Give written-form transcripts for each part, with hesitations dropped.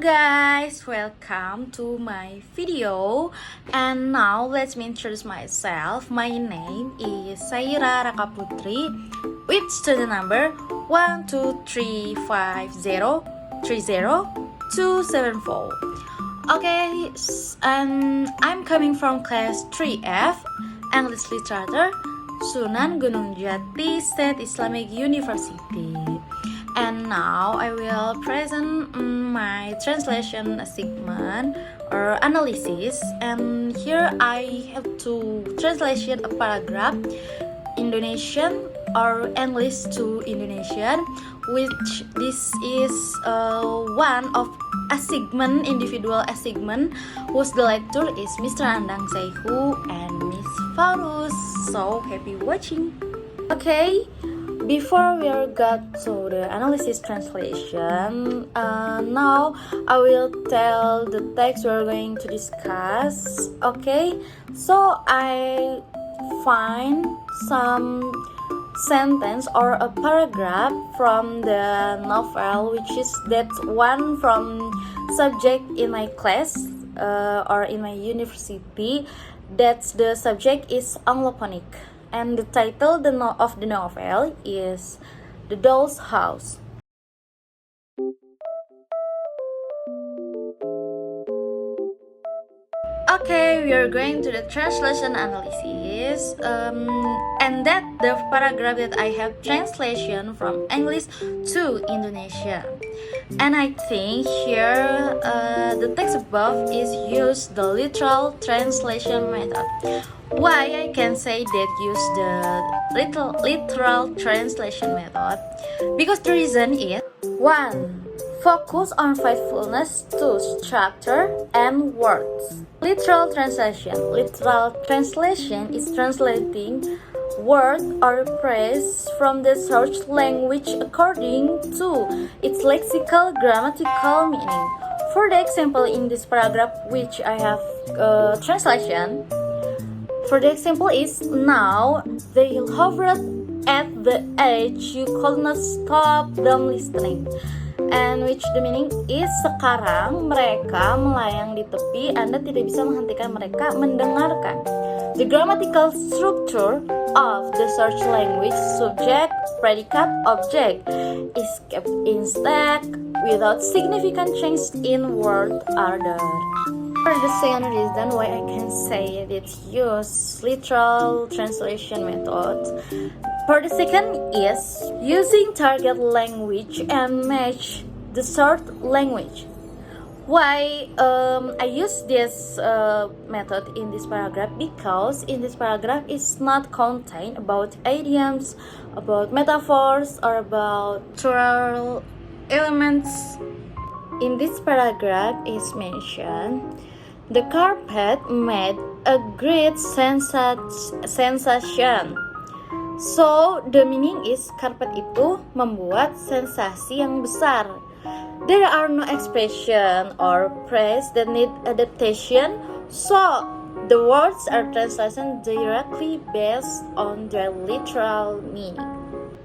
guys, welcome to my video. And now let me introduce myself. My name is Saira Raka Putri with student number 123503024. Okay, and I'm coming from class 3F, English Literature, Sunan Gunung Jati State Islamic University. And now I will present my translation segment or analysis. And here I have to translation a paragraph Indonesian or English to Indonesian, which this is one of a segment, individual a segment, whose the lecturer is Mr. Andang Saihu and Miss Farus. So happy watching. Okay. Before we got to the analysis translation, now I will tell the text we're going to discuss. Okay, so I find some sentence or a paragraph from the novel, which is that one from subject in my class or in my university. That's the subject is Anglophonic. And the title of the novel is The Doll's House. Okay, we are going to the translation analysis, and that the paragraph that I have translation from English to Indonesian. And I think here the text above is use the literal translation method. Why I can say that use the literal translation method? Because the reason is 1. Focus on faithfulness to structure and words. Literal translation. Literal translation is translating word or phrase from the search language according to its lexical grammatical meaning. For the example in this paragraph which I have translation, for the example is now they hovered at the edge, you could not stop them listening. And which the meaning is sekarang mereka melayang di tepi, Anda tidak bisa menghentikan mereka mendengarkan. The grammatical structure of the search language, subject, predicate, object, is kept intact without significant change in word order. For the second reason why I can say that use literal translation method. For the second is using target language and match the search language. Why I use this method in this paragraph? Because in this paragraph is not contain about idioms, about metaphors, or about structural elements. In this paragraph is mentioned the carpet made a great sensation. So the meaning is carpet itu membuat sensasi yang besar. There are no expression or phrase that need adaptation, so the words are translated directly based on their literal meaning.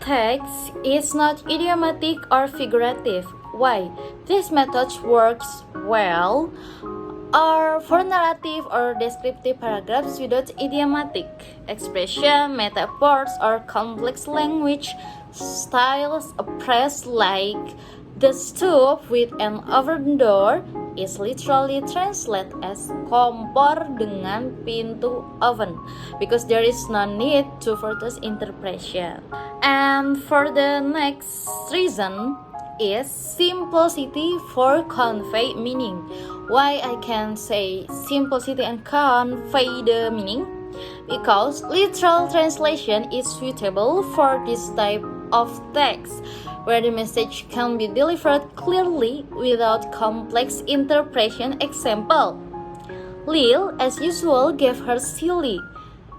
Text is not idiomatic or figurative. Why? This method works well or for narrative or descriptive paragraphs without idiomatic expression, metaphors, or complex language styles. A phrase like the stove with an oven door is literally translated as kompor dengan pintu oven, because there is no need to further interpretation. And for the next reason is simplicity for convey meaning. Why I can say simplicity and convey the meaning? Because literal translation is suitable for this type of text, where the message can be delivered clearly without complex interpretation. Example, Lil, as usual, gave her silly,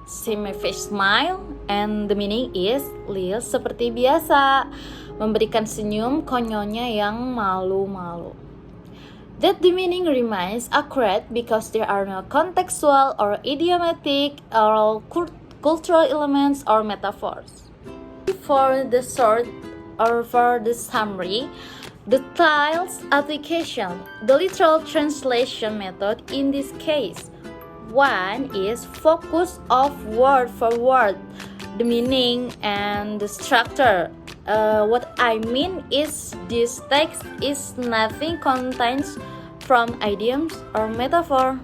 semi-faced smile, and the meaning is Lil seperti biasa memberikan senyum konyolnya yang malu-malu. That the meaning remains accurate because there are no contextual or idiomatic or cultural elements or metaphors. For the short or for the summary, The tiles application, the literal translation method in this case. One is focus of word for word, the meaning and the structure. What I mean is this text is nothing contains from idioms or metaphor.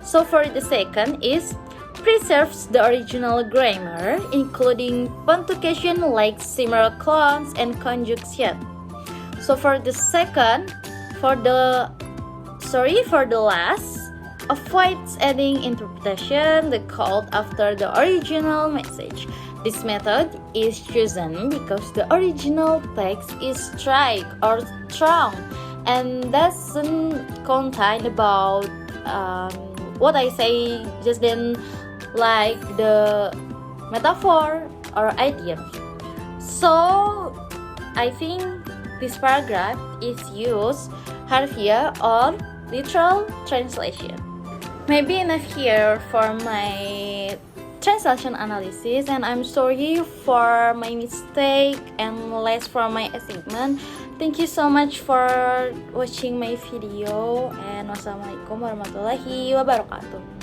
So for the second is preserves the original grammar, including punctuation like semicolons and conjunction. So for the last, avoids adding interpretation the called after the original message. This method is chosen because the original text is straight or strong and doesn't contain about what I say just then, like the metaphor or idiom. So I think this paragraph is used here or literal translation. Maybe enough here for my translation analysis, and I'm sorry for my mistake and less for my assignment. Thank you so much for watching my video, and wassalamualaikum warahmatullahi wabarakatuh.